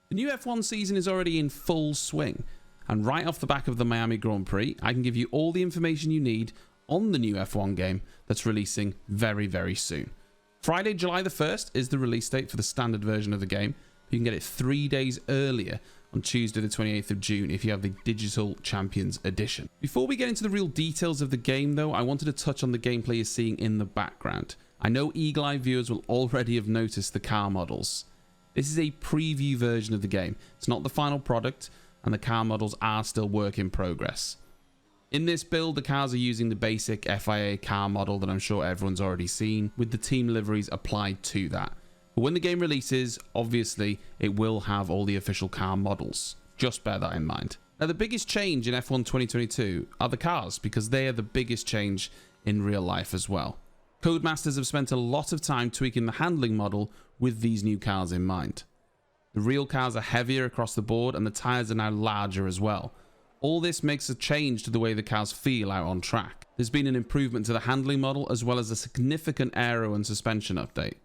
The new F1 season is already in full swing, and right off the back of the Miami Grand Prix, I can give you all the information you need on the new F1 game that's releasing very, very soon. Friday, July the 1st is the release date for the standard version of the game. You can get it 3 days earlier on Tuesday the 28th of June if you have the Digital Champions Edition. Before we get into the real details of the game though, I wanted to touch on the gameplay you're seeing in the background. I know eagle-eyed viewers will already have noticed the car models. This is a preview version of the game. It's not the final product, and the car models are still work in progress. In this build, the cars are using the basic FIA car model that I'm sure everyone's already seen, with the team liveries applied to that. But when the game releases, obviously, it will have all the official car models. Just bear that in mind. Now, the biggest change in F1 2022 are the cars, because they are the biggest change in real life as well. Codemasters have spent a lot of time tweaking the handling model with these new cars in mind. The real cars are heavier across the board, and the tyres are now larger as well. All this makes a change to the way the cars feel out on track. There's been an improvement to the handling model, as well as a significant aero and suspension update.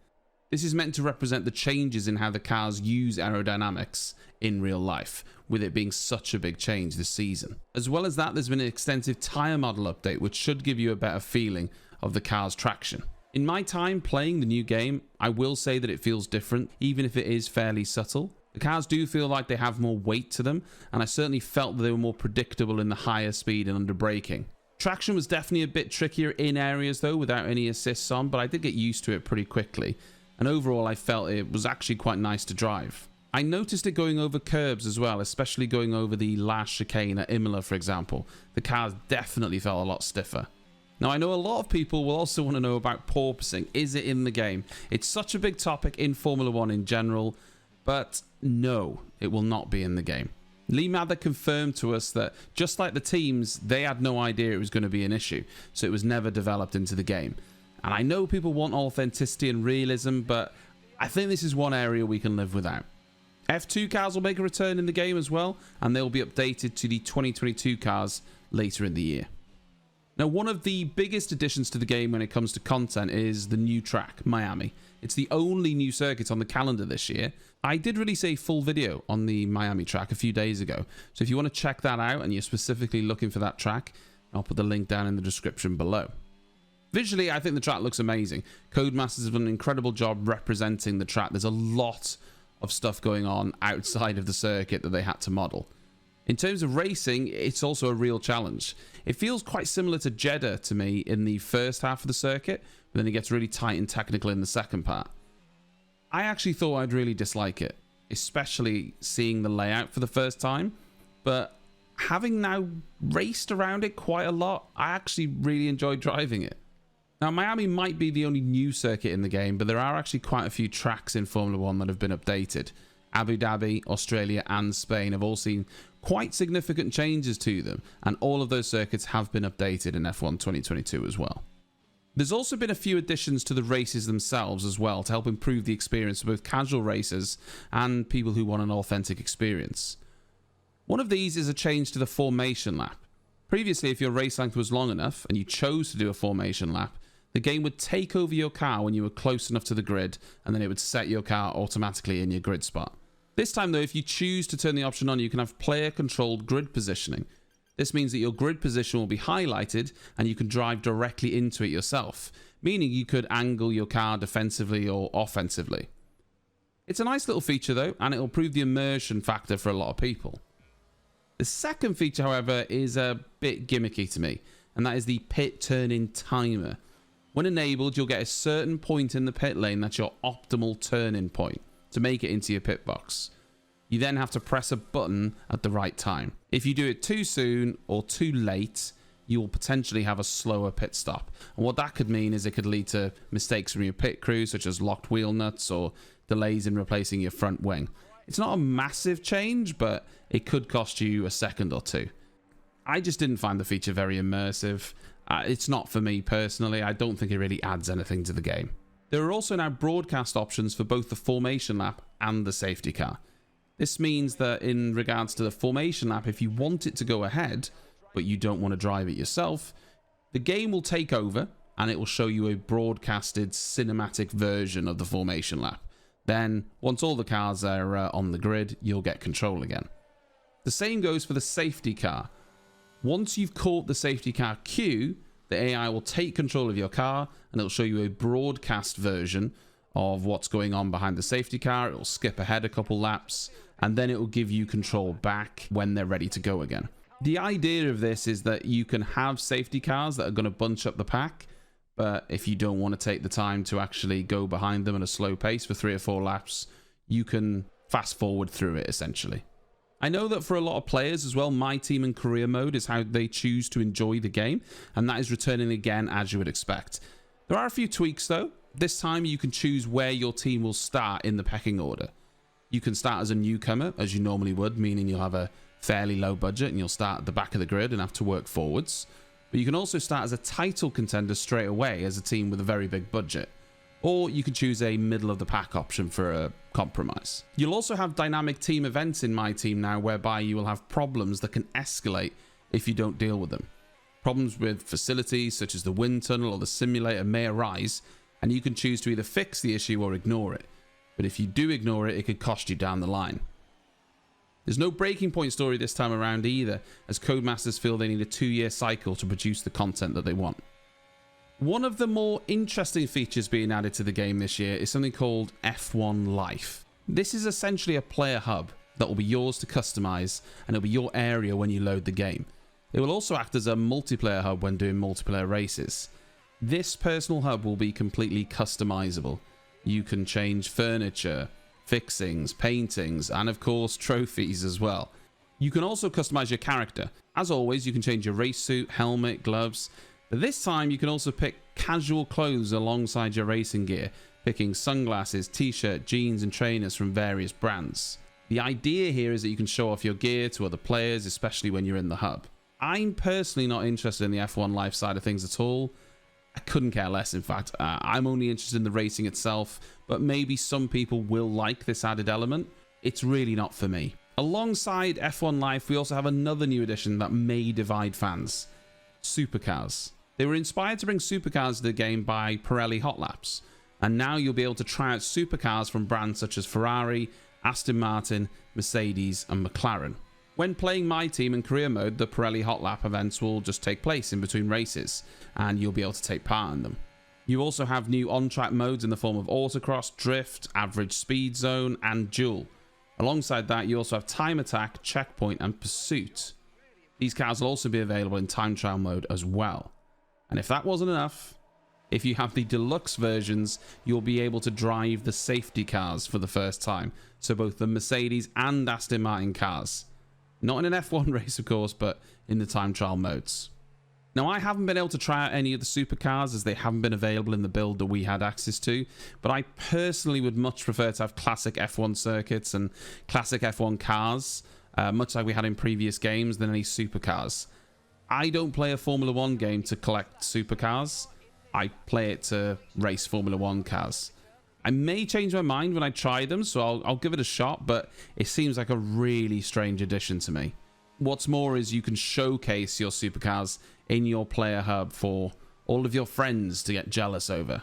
This is meant to represent the changes in how the cars use aerodynamics in real life, with it being such a big change this season. As well as that, there's been an extensive tyre model update, which should give you a better feeling of the car's traction. In my time playing the new game, I will say that it feels different, even if it is fairly subtle. The cars do feel like they have more weight to them, and I certainly felt that they were more predictable in the higher speed and under braking. Traction was definitely a bit trickier in areas though, without any assists on, but I did get used to it pretty quickly. And overall, I felt it was actually quite nice to drive. I noticed it going over curbs as well, especially going over the last chicane at Imola, for example. The cars definitely felt a lot stiffer. Now, I know a lot of people will also want to know about porpoising. Is it in the game? It's such a big topic in Formula 1 in general, but no, it will not be in the game. Lee Mather confirmed to us that, just like the teams, they had no idea it was going to be an issue, so it was never developed into the game. And I know people want authenticity and realism, but I think this is one area we can live without. F2 cars will make a return in the game as well, and they'll be updated to the 2022 cars later in the year. Now, one of the biggest additions to the game when it comes to content is the new track, Miami. It's the only new circuit on the calendar this year. I did release a full video on the Miami track a few days ago, so if you want to check that out and you're specifically looking for that track, I'll put the link down in the description below. Visually, I think the track looks amazing. Codemasters have done an incredible job representing the track. There's a lot of stuff going on outside of the circuit that they had to model. In terms of racing, it's also a real challenge. It feels quite similar to Jeddah to me in the first half of the circuit, but then it gets really tight and technical in the second part. I actually thought I'd really dislike it, especially seeing the layout for the first time, but having now raced around it quite a lot, I actually really enjoyed driving it. Now, Miami might be the only new circuit in the game, but there are actually quite a few tracks in Formula 1 that have been updated. Abu Dhabi, Australia and Spain have all seen quite significant changes to them, and all of those circuits have been updated in F1 2022 as well. There's also been a few additions to the races themselves as well to help improve the experience for both casual racers and people who want an authentic experience. One of these is a change to the formation lap. Previously, if your race length was long enough and you chose to do a formation lap, the game would take over your car when you were close enough to the grid, and then it would set your car automatically in your grid spot. This time though, if you choose to turn the option on, you can have player-controlled grid positioning. This means that your grid position will be highlighted and you can drive directly into it yourself, meaning you could angle your car defensively or offensively. It's a nice little feature though, and it will improve the immersion factor for a lot of people. The second feature, however, is a bit gimmicky to me, and that is the pit turn-in timer. When enabled, you'll get a certain point in the pit lane that's your optimal turn-in point to make it into your pit box. You then have to press a button at the right time. If you do it too soon or too late, you will potentially have a slower pit stop. And what that could mean is it could lead to mistakes from your pit crew, such as locked wheel nuts or delays in replacing your front wing. It's not a massive change, but it could cost you a second or two. I just didn't find the feature very immersive. It's not for me personally. I don't think it really adds anything to the game. There are also now broadcast options for both the formation lap and the safety car. This means that in regards to the formation lap, if you want it to go ahead, but you don't want to drive it yourself, the game will take over and it will show you a broadcasted cinematic version of the formation lap. Then, once all the cars are on the grid, you'll get control again. The same goes for the safety car. Once you've caught the safety car queue, the AI will take control of your car and it'll show you a broadcast version of what's going on behind the safety car. It'll skip ahead a couple laps and then it will give you control back when they're ready to go again. The idea of this is that you can have safety cars that are going to bunch up the pack, but if you don't want to take the time to actually go behind them at a slow pace for 3 or 4 laps, you can fast forward through it essentially. I know that for a lot of players as well, My Team and Career Mode is how they choose to enjoy the game, and that is returning again as you would expect. There are a few tweaks though. This time you can choose where your team will start in the pecking order. You can start as a newcomer, as you normally would, meaning you'll have a fairly low budget and you'll start at the back of the grid and have to work forwards. But you can also start as a title contender straight away as a team with a very big budget. Or you could choose a middle of the pack option for a compromise. You'll also have dynamic team events in My Team now, whereby you will have problems that can escalate if you don't deal with them. Problems with facilities such as the wind tunnel or the simulator may arise, and you can choose to either fix the issue or ignore it. But if you do ignore it, it could cost you down the line. There's no breaking point story this time around either, as Codemasters feel they need a 2-year cycle to produce the content that they want. One of the more interesting features being added to the game this year is something called F1 Life. This is essentially a player hub that will be yours to customize, and it'll be your area when you load the game. It will also act as a multiplayer hub when doing multiplayer races. This personal hub will be completely customizable. You can change furniture, fixings, paintings, and of course trophies as well. You can also customize your character. As always, you can change your race suit, helmet, gloves. But this time you can also pick casual clothes alongside your racing gear, picking sunglasses, t-shirt, jeans and trainers from various brands. The idea here is that you can show off your gear to other players, especially when you're in the hub. I'm personally not interested in the F1 Life side of things at all. I couldn't care less, in fact. I'm only interested in the racing itself, but maybe some people will like this added element. It's really not for me. Alongside F1 Life, we also have another new addition that may divide fans. Supercars. They were inspired to bring supercars to the game by Pirelli Hot Laps, and now you'll be able to try out supercars from brands such as Ferrari, Aston Martin, Mercedes and McLaren. When playing My Team in Career Mode, the Pirelli Hot Lap events will just take place in between races, and you'll be able to take part in them. You also have new on-track modes in the form of Autocross, Drift, Average Speed Zone and Duel. Alongside that, you also have Time Attack, Checkpoint and Pursuit. These cars will also be available in time trial mode as well. And if that wasn't enough, if you have the deluxe versions, you'll be able to drive the safety cars for the first time. So both the Mercedes and Aston Martin cars. Not in an F1 race, of course, but in the time trial modes. Now, I haven't been able to try out any of the supercars as they haven't been available in the build that we had access to, but I personally would much prefer to have classic F1 circuits and classic F1 cars, much like we had in previous games, than any supercars. I don't play a Formula 1 game to collect supercars. I play it to race Formula 1 cars. I may change my mind when I try them, so I'll give it a shot, but it seems like a really strange addition to me. What's more is you can showcase your supercars in your player hub for all of your friends to get jealous over.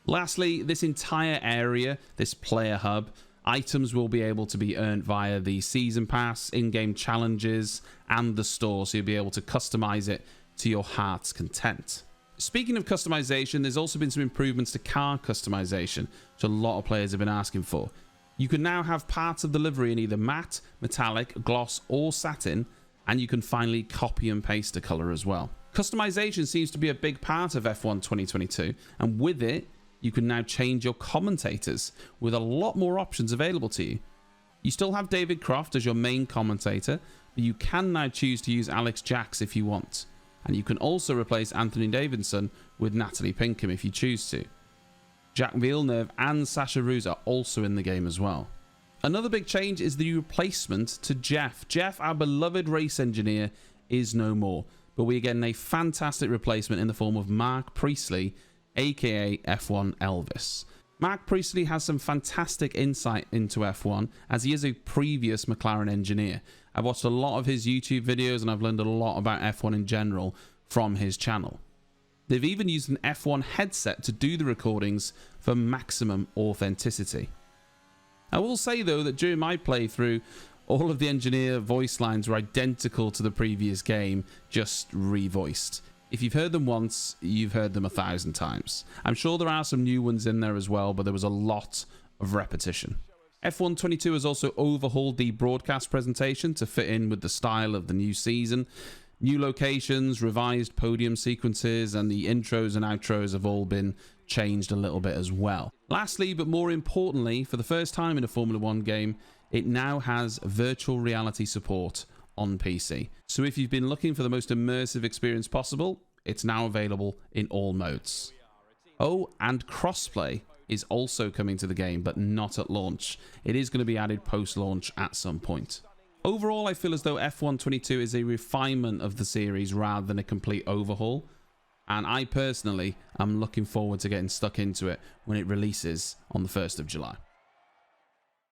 Lastly, this entire area, this player hub, items will be able to be earned via the season pass, in-game challenges and the store, so you'll be able to customize it to your heart's content. Speaking of customization, there's also been some improvements to car customization, which a lot of players have been asking for. You can now have parts of the livery in either matte, metallic, gloss or satin, and you can finally copy and paste a color as well. Customization seems to be a big part of F1 2022, and with it, you can now change your commentators with a lot more options available to you. You still have David Croft as your main commentator, but you can now choose to use Alex Jacks if you want. And you can also replace Anthony Davidson with Natalie Pinkham if you choose to. Jacques Villeneuve and Sasha Roos are also in the game as well. Another big change is the replacement to Jeff. Jeff, our beloved race engineer, is no more, but we're getting a fantastic replacement in the form of Mark Priestley, aka F1 Elvis. Mark Priestley has some fantastic insight into F1 as he is a previous McLaren engineer. I've watched a lot of his YouTube videos and I've learned a lot about F1 in general from his channel. They've even used an F1 headset to do the recordings for maximum authenticity. I will say though that during my playthrough, all of the engineer voice lines were identical to the previous game, just revoiced. If you've heard them once, you've heard them 1,000 times. I'm sure there are some new ones in there as well, but there was a lot of repetition. F1 22 has also overhauled the broadcast presentation to fit in with the style of the new season. New locations, revised podium sequences, and the intros and outros have all been changed a little bit as well. Lastly, but more importantly, for the first time in a Formula 1 game, it now has virtual reality support on PC. So if you've been looking for the most immersive experience possible, it's now available in all modes. Oh, and crossplay is also coming to the game, but not at launch. It is going to be added post-launch at some point. Overall, I feel as though F1 22 is a refinement of the series rather than a complete overhaul, and I personally am looking forward to getting stuck into it when it releases on the 1st of July.